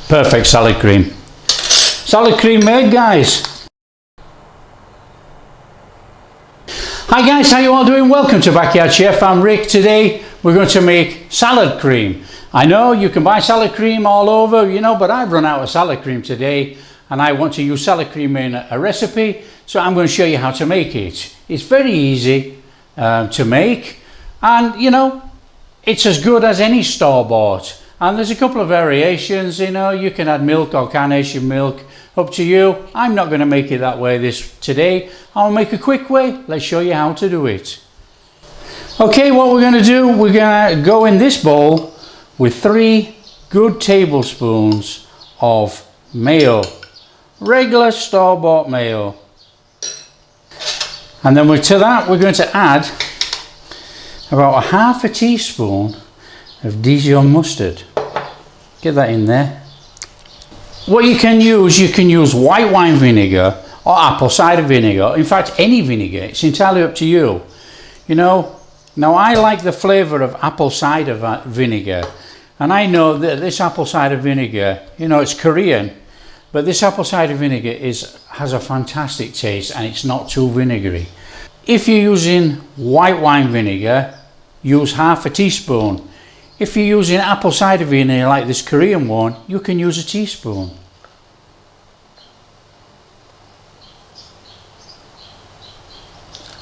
Perfect salad cream. Salad cream made, guys. Hi guys, how you all doing? Welcome to Backyard Chef. I'm Rick. Today we're going to make salad cream. I know you can buy salad cream all over, you know, but I've run out of salad cream today and I want to use salad cream in a recipe, so I'm going to show you how to make it. It's very easy to make, and you know, it's as good as any store-bought. And there's a couple of variations, you know, you can add milk or carnation milk, up to you. I'm not going to make it that way today. I'll make a quick way. Let's show you how to do it. Okay, what we're going to do, we're going to go in this bowl with 3 good tablespoons of mayo, regular store-bought mayo. And then to that we're going to add about a half a teaspoon of Dijon mustard. Get that in there. What you can use white wine vinegar or apple cider vinegar. In fact, any vinegar. It's entirely up to you. You know, now I like the flavour of apple cider vinegar, and I know that this apple cider vinegar, you know, it's Korean, but this apple cider vinegar has a fantastic taste and it's not too vinegary. If you're using white wine vinegar, use half a teaspoon. If you're using apple cider vinegar like this Korean one, you can use a teaspoon.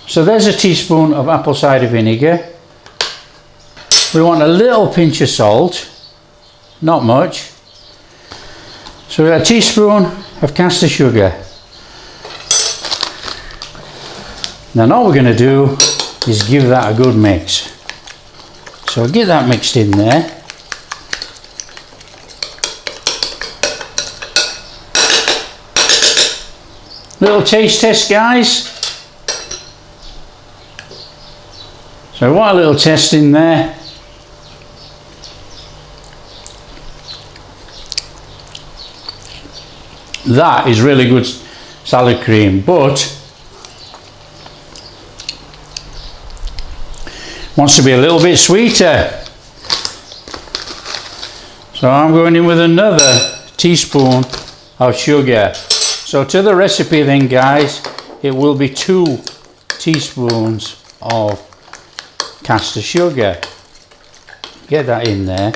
So there's a teaspoon of apple cider vinegar. We want a little pinch of salt, not much. So we've got a teaspoon of caster sugar. Then all we're going to do is give that a good mix. So get that mixed in there. Little taste test, guys. So I want a little test in there. That is really good salad cream, but wants to be a little bit sweeter. So I'm going in with another teaspoon of sugar. So to the recipe then, guys, it will be 2 teaspoons of caster sugar. Get that in there.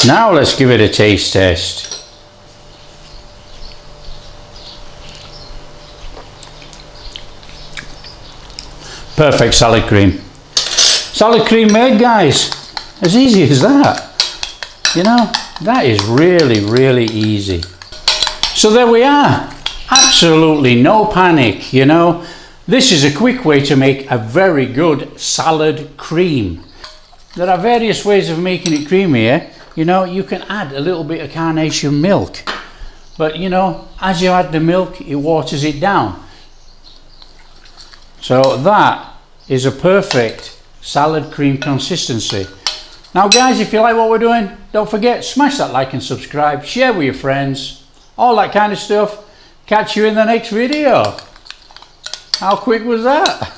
Now let's give it a taste test. Perfect salad cream. Salad cream made, guys. As easy as that. You know, that is really, really easy. So there we are. Absolutely no panic, you know. This is a quick way to make a very good salad cream. There are various ways of making it creamier. You know, you can add a little bit of carnation milk, but you know, as you add the milk, it waters it down. So that is a perfect salad cream consistency. Now guys, if you like what we're doing, don't forget, smash that like and subscribe, share with your friends, all that kind of stuff. Catch you in the next video. How quick was that?